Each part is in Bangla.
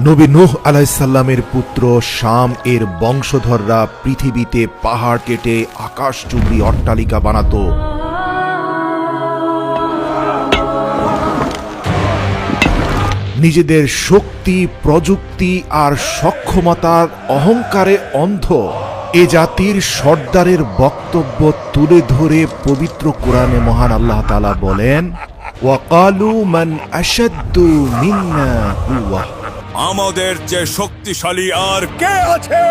নবী নূহ আলাইহিস সালামের পুত্র শাম এর বংশধররা পৃথিবীতে পাহাড় কেটে আকাশচুম্বী অট্টালিকা বানাতো। নিজেদের শক্তি, প্রযুক্তি আর সক্ষমতার অহংকারে অন্ধ এ জাতির সর্দারের বক্তব্য তুলে ধরে পবিত্র কোরআনে মহান আল্লাহ তাআলা বলেন, ওয়াকালু মান আশাদ্দু মিন্না কুওয়া, আমাদের চেয়ে শক্তিশালী আর কে আছে?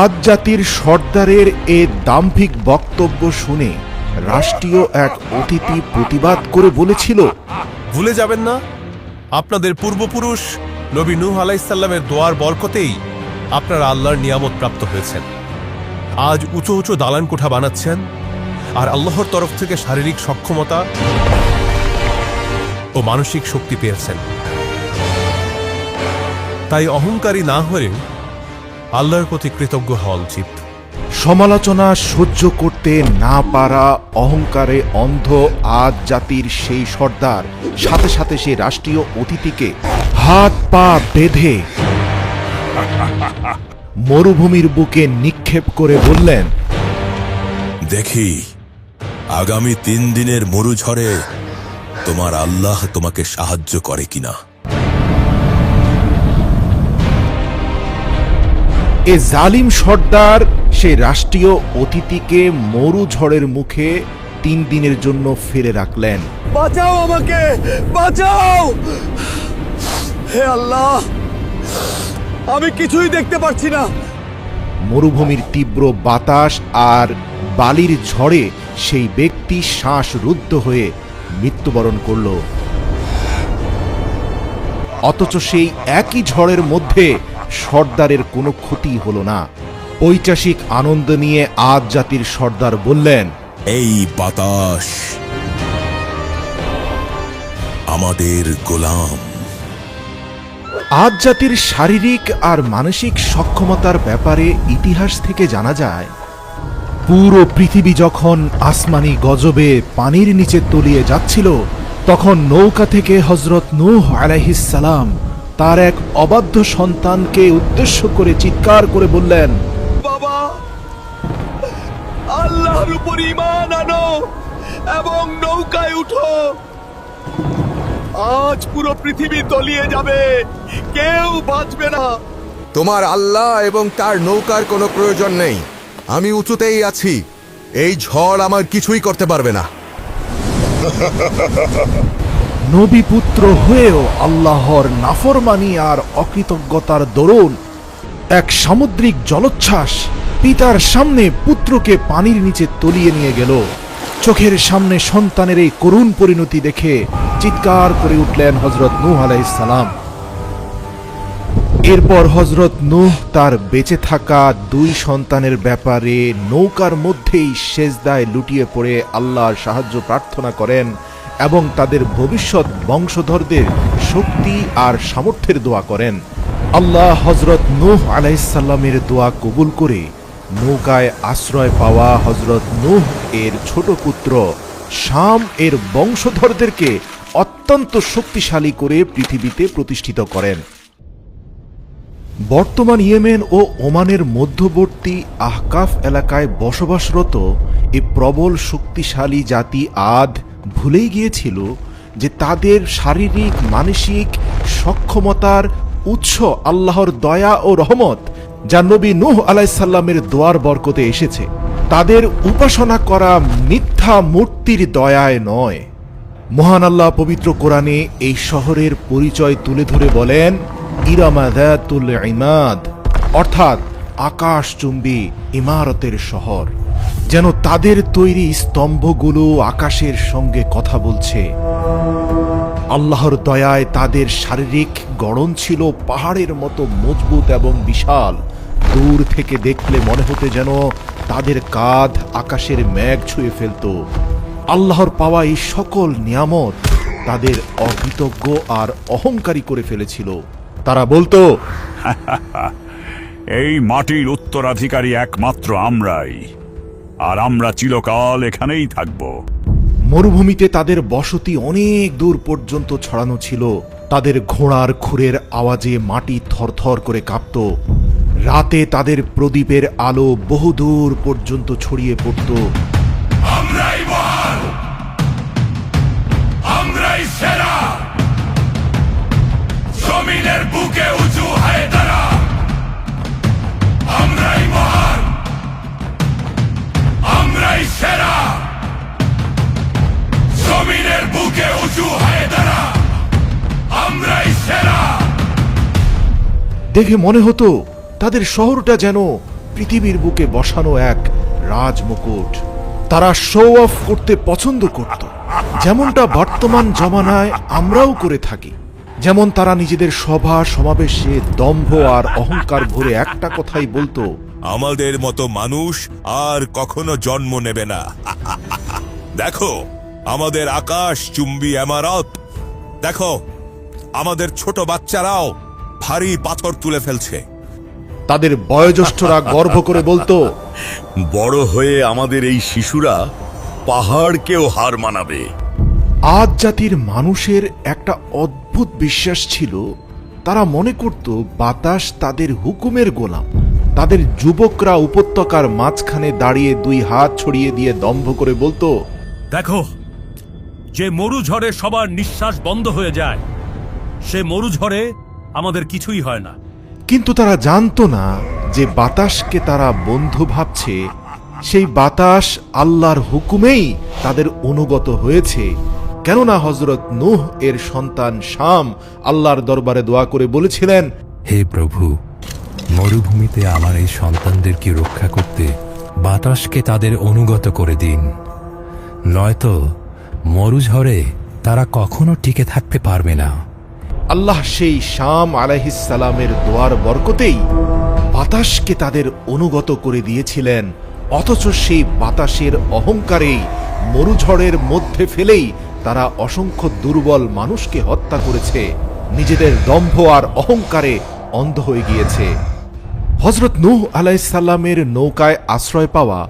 আদ জাতির সর্দারের এ দাম্ভিক বক্তব্য শুনে রাষ্ট্রীয় এক অতিথি প্রতিবাদ করে বলেছিল, ভুলে যাবেন না, আপনাদের পূর্বপুরুষ নবী নূহ আলাইহিস সালামের দোয়ার বরকতেই আপনারা আল্লাহর নিয়ামত প্রাপ্ত হয়েছেন। আজ উঁচু উঁচু দালান কোঠা বানাচ্ছেন আর আল্লাহর তরফ থেকে শারীরিক সক্ষমতা ও মানসিক শক্তি পেয়েছেন। তাই অহংকারী না হয়ে আল্লাহর প্রতি কৃতজ্ঞ হওয়া উচিত। সমালোচনা সহ্য করতে না পারা অহংকারে অন্ধ আদ জাতির সেই সর্দার সাথে সাথে সে রাষ্ট্রীয় অতিথিকে হাত পা বেঁধে মরুভূমির বুকে নিক্ষেপ করে বললেন, দেখি আগামী 3 দিনের মরুঝড়ে তোমার আল্লাহ তোমাকে সাহায্য করে কিনা। এ জালিম সর্দার সে রাষ্ট্রীয় অতিথিকে মরুঝড়ের মুখে 3 দিনের জন্য ফেলে রাখলেন। বাঁচাও আমাকে, বাঁচাও! হে আল্লাহ, আমি কিছুই দেখতে পাচ্ছি না। মরুভূমির তীব্র বাতাস আর বালির ঝড়ে সেই ব্যক্তি শ্বাসরুদ্ধ হয়ে মৃত্যুবরণ করল। অথচ সেই একই ঝড়ের মধ্যে সর্দারের কোনো ক্ষতি হলো না। ঐতিহাসিক আনন্দ নিয়ে আদ জাতির সর্দার বললেন, এই বাতাস আমাদের গোলাম। আদ জাতির শারীরিক আর মানসিক সক্ষমতার ব্যাপারে ইতিহাস থেকে জানা যায়, পুরো পৃথিবী যখন আসমানি গজবে পানির নিচে তলিয়ে যাচ্ছিল, তখন নৌকা থেকে হযরত নূহ আলাইহিস সালাম তার এক অবাধ্য সন্তানকে উদ্দেশ্য করে চিৎকার করে বললেন, বাবা, আল্লাহর উপর ঈমান আনো এবং নৌকায় উঠো। আজ পুরো পৃথিবী তলিয়ে যাবে, কেউ বাঁচবে না। তোমার আল্লাহ এবং তার নৌকার কোনো প্রয়োজন নেই। আমি উঁচুতেই আছি, এই ঝড় আমার কিছুই করতে পারবে না। নবী পুত্র হয়েও আল্লাহর নাফরমানি আর অকৃতজ্ঞতার দরুন এক সামুদ্রিক জলোচ্ছ্বাস পিতার সামনে পুত্রকে পানির নিচে তলিয়ে নিয়ে গেল। চোখের সামনে সন্তানের এই করুণ পরিণতি দেখে চিৎকার করে উঠলেন হযরত নূহ আলাইহিস সালাম। এরপর হযরত নূহ তার বেঁচে থাকা 2 সন্তানের ব্যাপারে নৌকার মধ্যেই সেজদায় লুটিয়ে পড়ে আল্লাহর সাহায্য প্রার্থনা করেন এবং তাদের ভবিষ্যৎ বংশধরদের শক্তি আর সামর্থ্যের দোয়া করেন। আল্লাহ হযরত নূহ আলাইহিস সালামের দোয়া কবুল করে নৌকায় আশ্রয় পাওয়া হযরত নূহ এর ছোট পুত্র শাম এর বংশধরদেরকে অত্যন্ত শক্তিশালী করে পৃথিবীতে প্রতিষ্ঠিত করেন। বর্তমান ইয়েমেন ও ওমানের মধ্যবর্তী আহকাফ এলাকায় বসবাসরত এ প্রবল শক্তিশালী জাতি আদ ভুলেই গিয়েছিল যে তাদের শারীরিক মানসিক সক্ষমতার উৎস আল্লাহর দয়া ও রহমত, যা নবী নূহ আলাইহিস সালামের দোয়ার বরকতে এসেছে। তাদের উপাসনা করা মিথ্যা মূর্তির দয়ায় নয়। মহান আল্লাহ পবিত্র কোরআনে এই শহরের পরিচয় তুলে ধরে বলেন, ইরামা যাতুল ইমাদ, অর্থাৎ আকাশচুম্বী ইমারতের শহর। যেন তাদের তৈরি স্তম্ভগুলো আকাশের সঙ্গে কথা বলছে। আল্লাহর দয়ায় তাদের শারীরিক গড়ন ছিল পাহাড়ের মতো মজবুত এবং বিশাল। দূর থেকে দেখলে মনে হতে যেন তাদের কাঁধ আকাশের মেঘ ছুঁয়ে ফেলত। আল্লাহর পাওয়া এই সকল নিয়ামত তাদের অকৃতজ্ঞ আর অহংকারী করে ফেলেছিল। তারা বলতো, এই মাটির উত্তরাধিকারী একমাত্র আমরাই, আর আমরা চিরকাল এখানেই থাকব। মরুভূমিতে তাদের বসতি অনেক দূর পর্যন্ত ছড়ানো ছিল। তাদের ঘোড়ার খুরের আওয়াজে মাটি থরথর করে কাঁপত। রাতে তাদের প্রদীপের আলো বহুদূর পর্যন্ত ছড়িয়ে পড়ত। আমরাই মহান, আমরাই সেরা, জমিনের বুকে উঁচু হয়ে দাঁড়া। আমরাই মহান, আমরাই সেরা, জমিনের বুকে উঁচু হয়ে দাঁড়া। আমরাই সেরা। দেখে মনে হতো তাদের শহরটা যেন পৃথিবীর বুকে বসানো এক রাজমুকুট। তারা শো অফ করতে পছন্দ করত, যেমনটা বর্তমান জমানায় আমরাও করে থাকি। যেমন তারা নিজেদের সভা সমাবেশে দম্ভ আর অহংকার ভরে একটা কথাই বলতো, আমাদের মতো মানুষ আর কখনো জন্ম নেবে না। দেখো আমাদের আকাশ চুম্বী ইমারত, দেখো আমাদের ছোট বাচ্চারাও ভারী পাথর তুলে ফেলছে। তাদের বয়োজ্যেষ্ঠরা গর্ব করে বলতো, বড় হয়ে আমাদের এই শিশুরা পাহাড়কেও হার মানাবে। আদ জাতির মানুষের একটা অদ্ভুত বিশ্বাস ছিল, তারা মনে করত বাতাস তাদের হুকুমের গোলাম। তাদের যুবকরা উপত্যকার মাঝখানে দাঁড়িয়ে দুই হাত ছড়িয়ে দিয়ে দম্ভ করে বলতো, দেখো, যে মরু ঝড়ে সবার নিঃশ্বাস বন্ধ হয়ে যায়, সে মরু ঝড়ে আমাদের কিছুই হয় না। কিন্তু তারা জানতো না যে বাতাসকে তারা বন্ধু ভাবছে, সেই বাতাস আল্লাহর হুকুমেই তাদের অনুগত হয়েছে। কেননা হযরত নূহ এর সন্তান শাম আল্লাহর দরবারে দোয়া করে বলেছিলেন, হে প্রভু, মরুভূমিতে আমার এই সন্তানদেরকে রক্ষা করতে বাতাসকে তাদের অনুগত করে দিন, নয়তো মরুঝড়ে তারা কখনো টিকে থাকতে পারবে না। আল্লাহ সেই শাম আলাইহিস সালামের দোয়ার বরকতেই বাতাসকে তাদের অনুগত করে দিয়েছিলেন। অথচ সেই বাতাসের অহংকারেই মরুঝড়ের মধ্যে ফেলেই তারা অসংখ্য দুর্বল মানুষকে হত্যা করেছে, নিজেদের দম্ভ আর অহংকারে অন্ধ হয়ে গিয়েছে। হযরত নূহ আলাইহিস সালামের নৌকায় আশ্রয় পাওয়া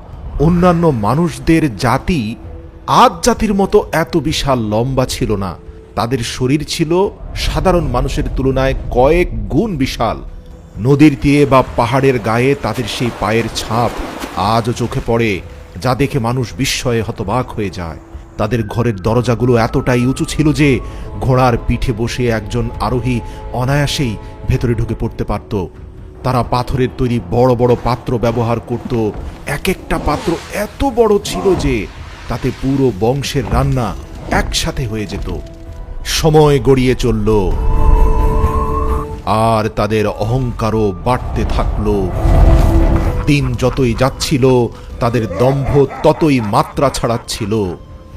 অন্যান্য মানুষদের জাতি আদ জাতির মতো এত বিশাল লম্বা ছিল না। তাদের শরীর ছিল সাধারণ মানুষের তুলনায় কয়েক গুণ বিশাল। নদীর তীরে বা পাহাড়ের গায়ে তাদের সেই পায়ের ছাপ আজও চোখে পড়ে, যা দেখে মানুষ বিস্ময়ে হতবাক হয়ে যায়। তাদের ঘরের দরজাগুলো এতটাই উঁচু ছিল যে ঘোড়ার পিঠে বসে একজন আরোহী অনায়াসেই ভেতরে ঢুকে পড়তে পারত। তারা পাথরের তৈরি বড় বড় পাত্র ব্যবহার করত। এক একটা পাত্র এত বড় ছিল যে তাতে পুরো বংশের রান্না একসাথে হয়ে যেত। সময় গড়িয়ে চলল আর তাদের অহংকারও বাড়তে থাকল। দিন যতই যাচ্ছিল তাদের দম্ভ ততই মাত্রা ছাড়াচ্ছিল।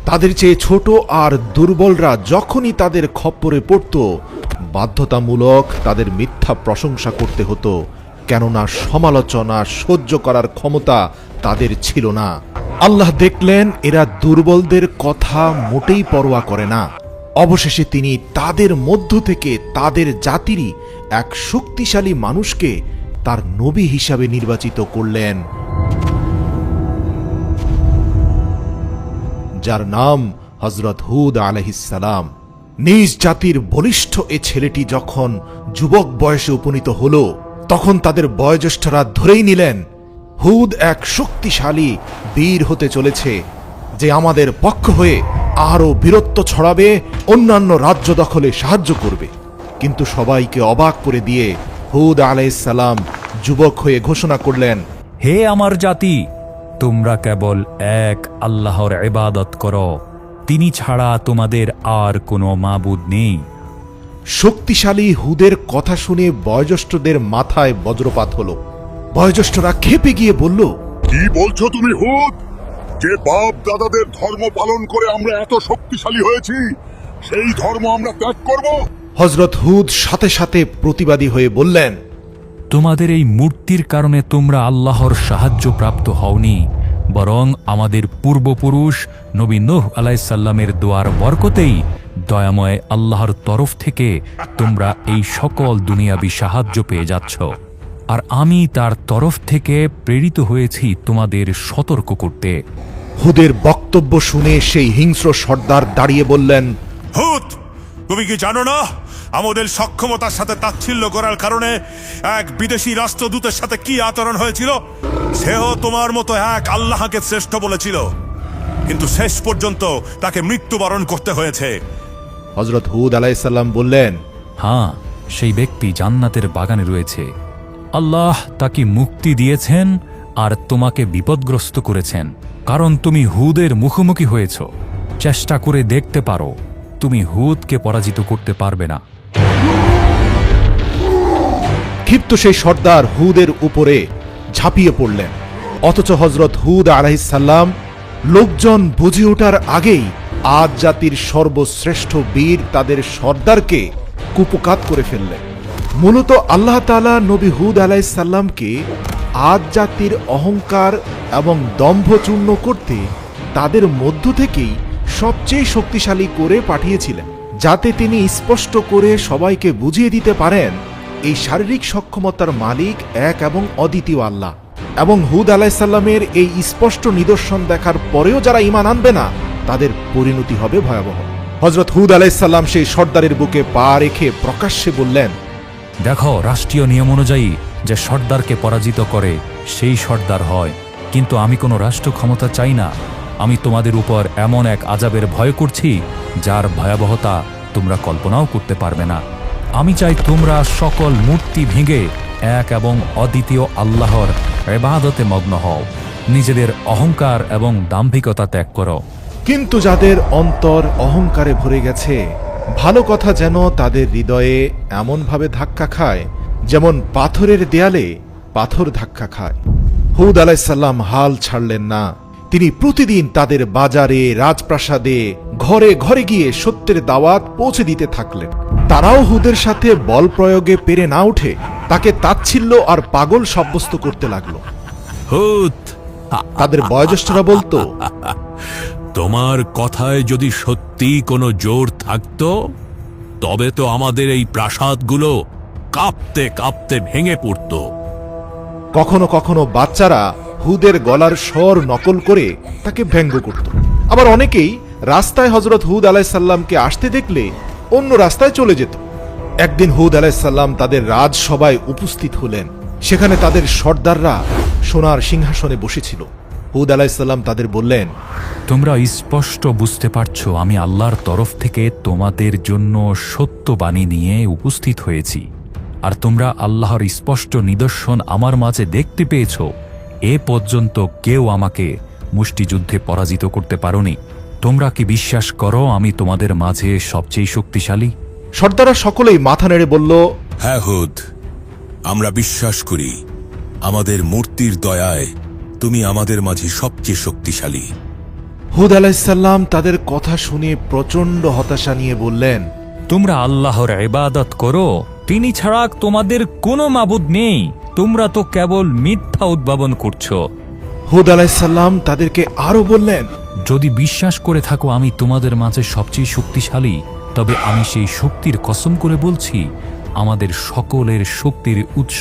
তাদের চেয়ে ছোট আর দুর্বলরা যখনই তাদের খপ্পরে পড়ত, বাধ্যতামূলক তাদের মিথ্যা প্রশংসা করতে হতো, কেননা সমালোচনা সহ্য করার ক্ষমতা তাদের ছিল না। আল্লাহ দেখলেন এরা দুর্বলদের কথা মোটেই পরোয়া করে না। অবশেষে তিনি তাদের মধ্য থেকে তাদের জাতিরই এক শক্তিশালী মানুষকে তার নবী হিসাবে নির্বাচিত করলেন, যার নাম হযরত হুদ আলাইহিস সালাম। নিজ জাতির বলিষ্ঠ এ ছেলেটি যখন যুবক বয়সে উপনীত হল, তখন তাদের বয়োজ্যেষ্ঠরা ধরেই নিলেন হুদ এক শক্তিশালী বীর হতে চলেছে, যে আমাদের পক্ষ হয়ে আরো বীরত্ব ছড়াবে, অন্যান্য রাজ্য দখলে সাহায্য করবে। কিন্তু সবাইকে অবাক করে দিয়ে হুদ আলাইহিস সালাম যুবক হয়ে ঘোষণা করলেন, হে আমার জাতি, তোমরা কেবল এক আল্লাহর ইবাদত করো, তিনি ছাড়া তোমাদের আর কোনো মাবুদ নেই। শক্তিশালী হুদের কথা শুনে বয়োজ্যেষ্ঠদের মাথায় বজ্রপাত হলো। বয়োজ্যেষ্ঠরা ক্ষেপে গিয়ে বলল, কি বলছো তুমি হুদ? যে বাপ দাদাদের ধর্ম পালন করে আমরা এত শক্তিশালী হয়েছি, সেই ধর্ম আমরা ত্যাগ করব? হযরত হুদ সাথে সাথে প্রতিবাদী হয়ে বললেন, তোমাদের এই মূর্তির কারণে তোমরা আল্লাহর সাহায্য প্রাপ্ত হওনি, বরং আমাদের পূর্বপুরুষ নবী নূহ আলাইহিস সালামের দোয়ার বরকতেই দয়াময় আল্লাহর তরফ থেকে তোমরা এই সকল দুনিয়াবি সাহায্য পেয়ে যাচ্ছ। আর আমি তার তরফ থেকে প্রেরিত হয়েছি তোমাদের সতর্ক করতে। হুদের বক্তব্য শুনে সেই হিংস্র সর্দার দাঁড়িয়ে বললেন, হুদ, তুমি কি জানো না আমাদের সক্ষমতার সাথে তাচ্ছিল্য করার কারণে এক বিদেশি রাষ্ট্রদূতের সাথে কি আচরণ হয়েছিল? সেও তোমার মতো এক আল্লাহকে শ্রেষ্ঠ বলেছিল, কিন্তু শেষ পর্যন্ত তাকে মৃত্যুবরণ করতে হয়েছে। হজরত হুদ আলাইসাল্লাম বললেন, হ্যাঁ, সেই ব্যক্তি জান্নাতের বাগানে রয়েছে। আল্লাহ তাকে মুক্তি দিয়েছেন আর তোমাকে বিপদগ্রস্ত করেছেন, কারণ তুমি হুদের মুখোমুখি হয়েছ। চেষ্টা করে দেখতে পারো, তুমি হুদকে পরাজিত করতে পারবে না। ক্ষিপ্ত সেই সর্দার হুদের উপরে ঝাঁপিয়ে পড়লেন, অথচ হজরত হুদ আলাইহিসসালাম লোকজন বুঝে ওঠার আগেই আদ জাতির সর্বশ্রেষ্ঠ বীর তাদের সর্দারকে কুপকাত করে ফেললেন। মূলত আল্লাহ তাআলা নবী হুদ আলাইহিসসালামকে আদ জাতির অহংকার এবং দম্ভ চূর্ণ করতে তাদের মধ্য থেকেই সবচেয়ে শক্তিশালী করে পাঠিয়েছিলেন, যাতে তিনি স্পষ্ট করে সবাইকে বুঝিয়ে দিতে পারেন এই শারীরিক সক্ষমতার মালিক এক এবং অদ্বিতীয় আল্লাহ। এবং হুদ আলাইসাল্লামের এই স্পষ্ট নিদর্শন দেখার পরেও যারা ঈমান আনবে না, তাদের পরিণতি হবে ভয়াবহ। হযরত হুদ আলাইসাল্লাম সেই সর্দারের বুকে পা রেখে প্রকাশ্যে বললেন, দেখো, রাষ্ট্রীয় নিয়ম অনুযায়ী যে সর্দারকে পরাজিত করে সেই সর্দার হয়, কিন্তু আমি কোনো রাষ্ট্র ক্ষমতা চাই না। আমি তোমাদের উপর এমন এক আযাবের ভয় করছি যার ভয়াবহতা তোমরা কল্পনাও করতে পারবে না। আমি চাই তোমরা সকল মূর্তি ভেঙে এক এবং অদ্বিতীয় আল্লাহর ইবাদতে মগ্ন হও, নিজেদের অহংকার এবং দাম্ভিকতা ত্যাগ করো। কিন্তু যাদের অন্তর অহংকারে ভরে গেছে, ভালো কথা যেন তাদের হৃদয়ে এমনভাবে ধাক্কা খায় যেমন পাথরের দেয়ালে পাথর ধাক্কা খায়। হুদ আলাইসাল্লাম হাল ছাড়লেন না। তিনি প্রতিদিন তাদের বাজারে, রাজপ্রাসাদে, ঘরে ঘরে গিয়ে সত্যের দাওয়াত পৌঁছে দিতে থাকলেন। তারাও হুদের সাথে বল প্রয়োগে পেরে না উঠে তাকে তাচ্ছিল্য আর পাগল সাব্যস্ত করতে লাগলো। হুদ, তাদের বয়োজ্যেষ্ঠরা বলতো, তোমার কথায় যদি সত্যি কোনো জোর থাকতো তবে তো আমাদের এই প্রাসাদগুলো কাঁপতে কাঁপতে ভেঙে পড়ত। কখনো কখনো বাচ্চারা হুদের গলার স্বর নকল করে তাকে ব্যঙ্গ করত। আবার অনেকেই রাস্তায় হযরত হুদ আলাইসাল্লামকে আসতে দেখলে অন্য রাস্তায় চলে যেত। একদিন হুদ আলাইসাল্লাম তাদের রাজসভায় উপস্থিত হলেন। সেখানে তাদের সর্দাররা সোনার সিংহাসনে বসেছিল। হুদ আলাইসাল্লাম তাদের বললেন, তোমরা স্পষ্ট বুঝতে পারছো আমি আল্লাহর তরফ থেকে তোমাদের জন্য সত্য বাণী নিয়ে উপস্থিত হয়েছি, আর তোমরা আল্লাহর স্পষ্ট নিদর্শন আমার মাঝে দেখতে পেয়েছ। এ পর্যন্ত কেউ আমাকে মুষ্টিযুদ্ধে পরাজিত করতে পারোনি। তোমরা কি বিশ্বাস করো আমি তোমাদের মাঝে সবচেয়ে শক্তিশালী? সর্দাররা সকলেই মাথা নেড়ে বলল, হ্যাঁ হুদ, আমরা বিশ্বাস করি আমাদের মূর্তির দয়ায় তুমি আমাদের মাঝে সবচেয়ে শক্তিশালী। হুদ আলাইসাল্লাম তাদের কথা শুনে প্রচন্ড হতাশা নিয়ে বললেন, তোমরা আল্লাহর ইবাদত করো, তিনি ছাড়া তোমাদের কোনো মাবুদ নেই। তোমরা তো কেবল মিথ্যা উদ্ভাবন করছো। হুদ আলাইসাল্লাম তাদেরকে আরো বললেন, যদি বিশ্বাস করে থাকো আমি তোমাদের মাঝে সবচেয়ে শক্তিশালী, তবে আমি সেই শক্তির কসম করে বলছি, আমাদের সকলের শক্তির উৎস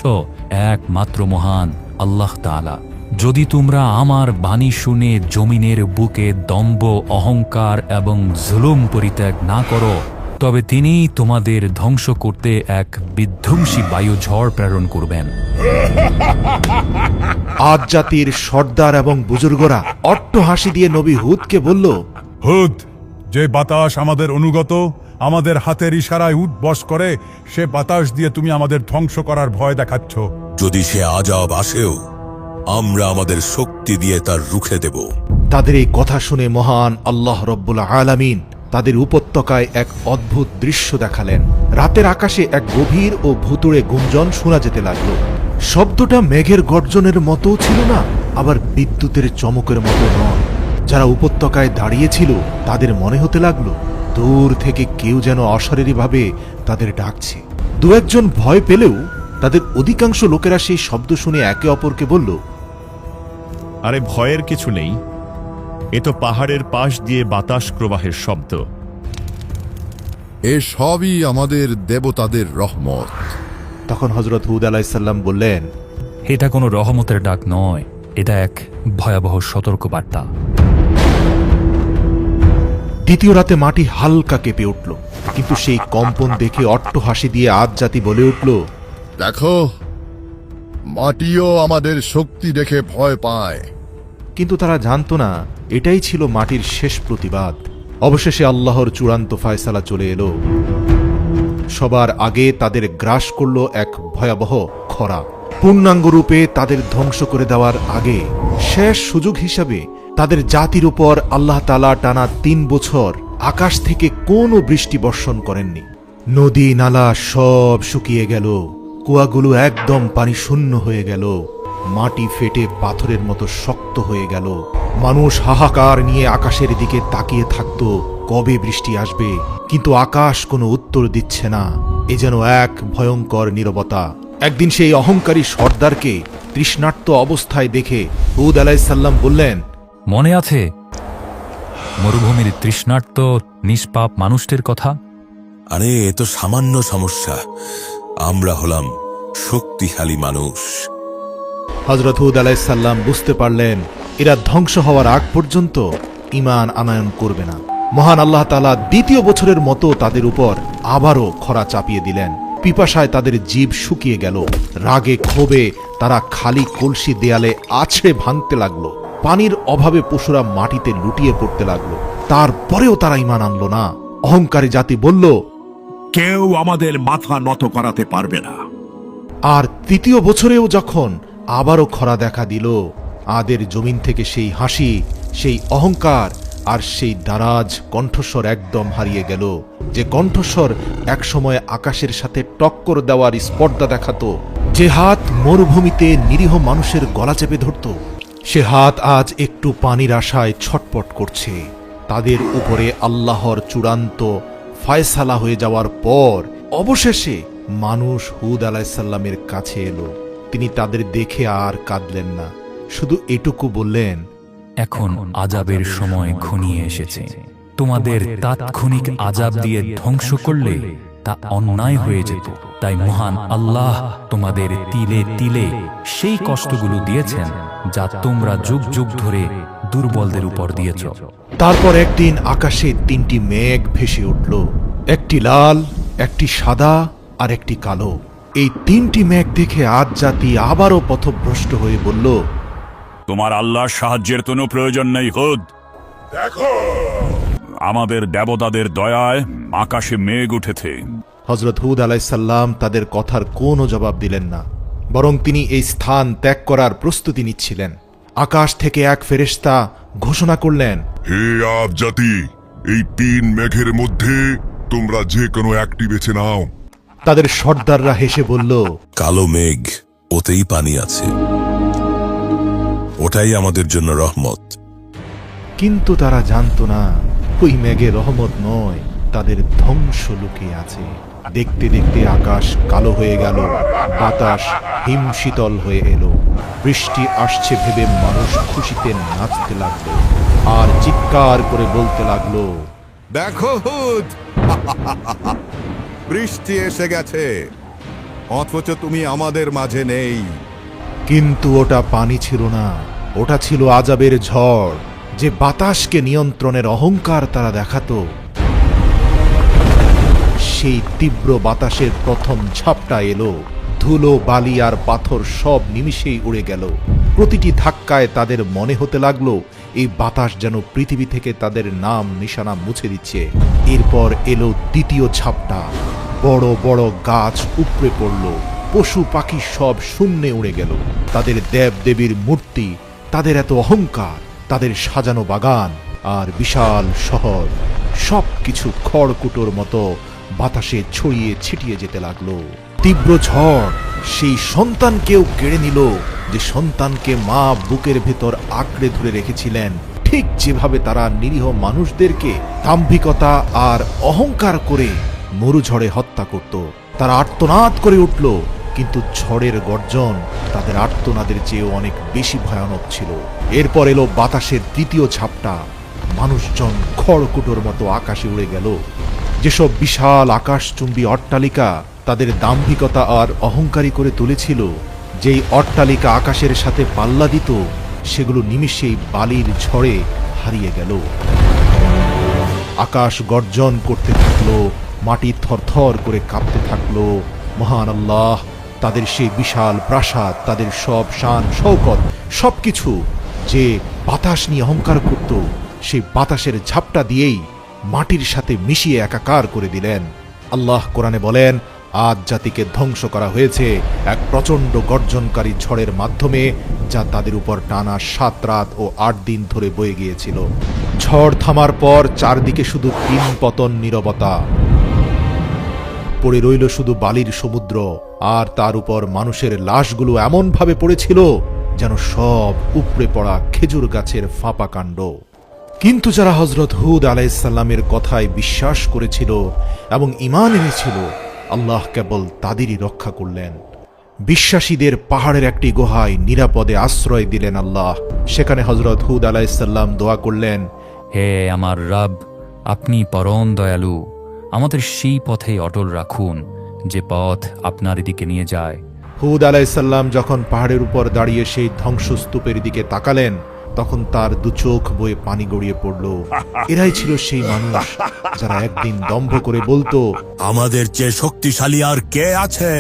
একমাত্র মহান আল্লাহ তাআলা। যদি তোমরা আমার বাণী শুনে জমিনের বুকে দম্ভ, অহংকার এবং জুলুম পরিত্যাগ না করো, তবে তিনি তোমাদের ধ্বংস করতে এক বিধ্বংসী বায়ু ঝড় প্রেরণ করবেন। আদ জাতির সর্দার এবং বুজুর্গরা অট্ট হাসি দিয়ে নবী হুদকে বলল, হুদ, যে বাতাস আমাদের অনুগত, আমাদের হাতের ইশারায় উঠবস করে, সে বাতাস দিয়ে তুমি আমাদের ধ্বংস করার ভয় দেখাচ্ছ। যদি সে আযাব আসেও আমরা আমাদের শক্তি দিয়ে তার রুখে দেব। তাদের এই কথা শুনে মহান আল্লাহ রব্বুল আলামিন তাদের উপত্যকায় এক অদ্ভুত দৃশ্য দেখালেন। রাতের আকাশে এক গভীর ও ভুতুড়ে গুঞ্জন শোনা যেতে লাগলো। শব্দটা মেঘের গর্জনের মতো ছিল না, আবার বিদ্যুতের চমকের মতো নয়। যারা উপত্যকায় দাঁড়িয়েছিল তাদের মনে হতে লাগলো দূর থেকে কেউ যেন অশরীরীভাবে তাদের ডাকছে। দু একজন ভয় পেলেও তাদের অধিকাংশ লোকেরা সেই শব্দ শুনে একে অপরকে বলল, আরে ভয়ের কিছু নেই, এ তো পাহাড়ের পাশ দিয়ে বাতাস প্রবাহের শব্দ। এ সবই আমাদের দেবতাদের রহমত। তখন হযরত হুদ আলাইসাল্লাম বললেন, এটা কোনো রহমতের ডাক নয়, এটা এক ভয়াবহ সতর্কবার্তা। দ্বিতীয় রাতে মাটি হালকা কেঁপে উঠল, কিন্তু সেই কম্পন দেখে অট্টহাসি দিয়ে আদ জাতি বলে উঠল, দেখো, মাটিও আমাদের শক্তি দেখে ভয় পায়। কিন্তু তারা জানত না এটাই ছিল মাটির শেষ প্রতিবাদ। অবশেষে আল্লাহর চূড়ান্ত ফায়সালা চলে এলো। সবার আগে তাদের গ্রাস করল এক ভয়াবহ খরা। পূর্ণাঙ্গ রূপে তাদের ধ্বংস করে দেওয়ার আগে শেষ সুযোগ হিসাবে তাদের জাতির উপর আল্লাহ তাআলা টানা ৩ বছর আকাশ থেকে কোনো বৃষ্টি বর্ষণ করেননি। নদী নালা সব শুকিয়ে গেল, কুয়াগুলো একদম পানি শূন্য হয়ে গেল, মাটি ফেটে পাথরের মতো শক্ত হয়ে গেল। মানুষ হাহাকার নিয়ে আকাশের দিকে তাকিয়ে থাকত, কবে বৃষ্টি আসবে, কিন্তু আকাশ কোনো উত্তর দিচ্ছে না। এ যেন এক ভয়ঙ্কর নীরবতা। একদিন সেই অহংকারী সর্দারকে তৃষ্ণার্ত অবস্থায় দেখে হুদ আলাইহিসসালাম বললেন, মনে আছে মরুভূমির তৃষ্ণার্ত নিষ্পাপ মানুষদের কথা? আরে এ তো সামান্য সমস্যা, আমরা হলাম শক্তিশালী মানুষ। হযরত হুদ আলাইহিসসালাম বুঝতে পারলেন এরা ধ্বংস হওয়ার আগ পর্যন্ত ঈমান আনয়ন করবে না। মহান আল্লাহ তাআলা দ্বিতীয় বছরের মতো তাদের উপর আবারও খরা চাপিয়ে দিলেন। পিপাসায় তাদের জীব শুকিয়ে গেল। রাগে ক্ষোভে তারা খালি কলসি দেয়ালে আছড়ে ভাঙতে লাগলো। পানির অভাবে পশুরা মাটিতে লুটিয়ে পড়তে লাগলো। তারপরেও তারা ঈমান আনলো না। অহংকারী জাতি বলল, কেউ আমাদের মাথা নত করাতে পারবে না। আর তৃতীয় বছরেও যখন আবারও খরা দেখা দিল, আদের জমিন থেকে সেই হাসি, সেই অহংকার আর সেই দারাজ কণ্ঠস্বর একদম হারিয়ে গেল। যে কণ্ঠস্বর একসময় আকাশের সাথে টক্কর দেওয়ার স্পর্ধা দেখাতো, যে হাত মরুভূমিতে নিরীহ মানুষের গলা চেপে ধরত, সে হাত আজ একটু পানির আশায় ছটপট করছে। তাদের উপরে আল্লাহর চূড়ান্ত ফায়সালা হয়ে যাওয়ার পর অবশেষে মানুষ হুদ আলাইহিসসালামের কাছে এলো। তিনি তাদের দেখে আর কাঁদলেন না, শুধু এটুকু বললেন, এখন আযাবের সময় ঘনিয়ে এসেছে। তোমাদের তাৎক্ষণিক আযাব দিয়ে ধ্বংস করলে তা অন্যায় হয়ে যেত। তাই মহান আল্লাহ তোমাদের তিলে তিলে সেই কষ্টগুলো দিয়েছেন যা তোমরা যুগ যুগ ধরে দুর্বলদের উপর দিয়েছ। তারপর একদিন আকাশে 3টি মেঘ ভেসে উঠল, একটি লাল, একটি সাদা আর একটি কালো। এই 3টি মেঘ দেখে আদ জাতি আবারও পথভ্রষ্ট হয়ে বলল, তোমার আল্লাহর সাহায্যের কোনো প্রয়োজন নেই হুদ। দেখো, আমাদের দেবতাদের দয়ায় আকাশে মেঘ উঠেছে। হযরত হুদ আলাইহিসসালাম তাদের কথার কোনো জবাব দিলেন না, বরং তিনি এই স্থান ত্যাগ করার প্রস্তুতি নিচ্ছিলেন। আকাশ থেকে এক ফেরেশতা ঘোষণা করলেন, হে আদ জাতি, এই 3 মেঘের মধ্যে তোমরা যে কোনো একটি বেছে নাও। তাদের সর্দাররা হেসে বলল, কালো মেঘ, ওতেই পানি আছে, ওটাই আমাদের জন্য রহমত। কিন্তু তারা জানত না ওই মেঘে রহমত নয়, তাদের ধ্বংস লুকিয়ে আছে। দেখতে দেখতে আকাশ কালো হয়ে গেল, বাতাস হিমশীতল হয়ে এলো। বৃষ্টি আসছে ভেবে মানুষ খুশিতে নাচতে লাগলো আর চিৎকার করে বলতে লাগলো, দেখো হুদ, বৃষ্টি এসে গেছে, অথচ তুমি আমাদের মাঝে নেই। কিন্তু ওটা পানি ছিল না, ওটা ছিল আযাবের ঝড়। যে বাতাসকে নিয়ন্ত্রণের অহংকার তারা দেখাতো, সেই তীব্র বাতাসের প্রথম ঝাপটা এলো। ধুলো, বালি আর পাথর সব নিমিষেই উড়ে গেল। প্রতিটি ধাক্কায় তাদের মনে হতে লাগলো এই বাতাস যেন পৃথিবী থেকে তাদের নাম নিশানা মুছে দিচ্ছে। এরপর এলো দ্বিতীয় ঝাপটা। বড় বড় গাছ উপড়ে পড়ল, পশু পাখি সব শূন্যে উড়ে গেল। তাদের দেব দেবীর মূর্তি, তাদের এত অহংকার, তাদের সাজানো বাগান আর বিশাল শহর সবকিছু খড়কুটোর মতো বাতাসে ছড়িয়ে ছিটিয়ে যেতে লাগলো। তীব্র ঝড় সেই সন্তানকেও কেড়ে নিল, যে সন্তানকে মা বুকের ভেতর আঁকড়ে ধরে রেখেছিলেন। ঠিক যেভাবে তারা নিরীহ মানুষদেরকে দাম্ভিকতা আর অহংকার করে মরুঝড়ে হত্যা করত। তারা আর্তনাদ করে উঠল, কিন্তু ঝড়ের গর্জন তাদের আর্তনাদের চেয়েও অনেক বেশি ভয়ানক ছিল। এরপর এলো বাতাসের দ্বিতীয় ঝাপটা। মানুষজন খড়কুটোর মতো আকাশে উড়ে গেল। যেসব বিশাল আকাশচুম্বী অট্টালিকা তাদের দাম্ভিকতা আর অহংকারী করে তুলেছিল, যেই অট্টালিকা আকাশের সাথে পাল্লা দিত, সেগুলো নিমিষেই বালির ঝড়ে হারিয়ে গেল। আকাশ গর্জন করতে থাকলো, মাটি থরথর করে কাঁপতে থাকলো। মহান আল্লাহ তাদের সেই বিশাল প্রাসাদ, তাদের সব শান শৌকত সবকিছু যে বাতাস নিয়ে অহংকার করত, সেই বাতাসের ঝাপটা দিয়েই মাটির সাথে মিশিয়ে একাকার করে দিলেন। আল্লাহ কোরআনে বলেন, আদ জাতিকে ধ্বংস করা হয়েছে এক প্রচণ্ড গর্জনকারী ঝড়ের মাধ্যমে, যা তাদের উপর টানা 7 রাত ও 8 দিন ধরে বয়ে গিয়েছিল। ঝড় থামার পর চারদিকে শুধু তিন পতন নীরবতা, পড়ে রইল শুধু বালির সমুদ্র, আর তার উপর মানুষের লাশগুলো এমনভাবে পড়েছিল যেন সব উপড়ে পড়া খেজুর গাছের ফাঁপা কাণ্ড। কিন্তু যারা হযরত হুদ আলাইহিসসালামের কথায় বিশ্বাস করেছিল এবং ঈমান এনেছিল, আল্লাহ কেবল তাদেরই রক্ষা করলেন। বিশ্বাসীদের পাহাড়ের একটি গুহায় নিরাপদে আশ্রয় দিলেন আল্লাহ। সেখানে হযরত হুদ আলাইহিসসালাম দোয়া করলেন, হে আমার রব, আপনি পরম দয়ালু, আমাদের সেই পথে অটল রাখুন যে পথ আপনার দিকে নিয়ে যায়। হুদ আলাইহিসসালাম যখন পাহাড়ের উপর দাঁড়িয়ে সেই ধ্বংসস্তূপের দিকে তাকালেন, তখন তার দু চোখ বয়ে পানি গড়িয়ে পড়ল। এরাই ছিল সেই মানুষ যারা একদিন দম্ভ করে বলতো, আমাদের চেয়ে শক্তিশালী আর কে আছে?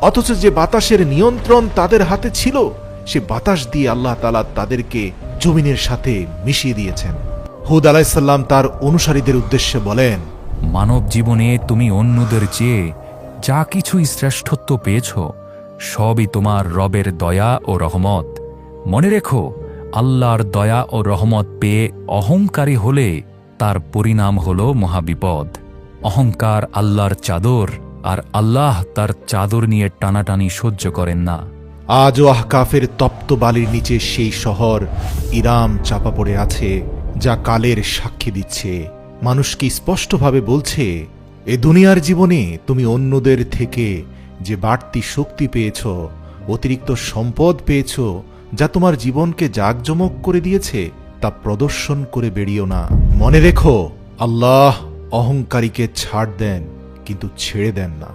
অথচ যে বাতাসের নিয়ন্ত্রণ তাদের হাতে ছিল, সে বাতাস দিয়ে আল্লাহ তাআলা তাদেরকে জমিনের সাথে মিশিয়ে দিয়েছেন। হুদ আলাইহিসসালাম তার অনুসারীদের উদ্দেশ্যে বলেন, মানব জীবনে তুমি অন্যদের চেয়ে যা কিছুই শ্রেষ্ঠত্ব পেয়েছ, সবই তোমার রবের দয়া ও রহমত। মনে রেখো, আল্লাহর দয়া ও রহমত পেয়ে অহংকারী হলে তার পরিণাম হল মহাবিপদ। অহংকার আল্লাহর চাদর, আর আল্লাহ তার চাদর নিয়ে টানাটানি সহ্য করেন না। আজও আহকাফের তপ্ত বালির নিচে সেই শহর ইরাম চাপা পড়ে আছে, যা কালের সাক্ষী দিচ্ছে, মানুষকে স্পষ্টভাবে বলছে, এ দুনিয়ার জীবনে তুমি অন্যদের থেকে যে বাড়তি শক্তি পেয়েছ, অতিরিক্ত সম্পদ পেয়েছ, যা তোমার জীবনকে জাঁকজমক করে দিয়েছে, তা প্রদর্শন করে বেরিও না। মনে রেখো, আল্লাহ অহংকারীকে ছাড় দেন, কিন্তু ছেড়ে দেন না।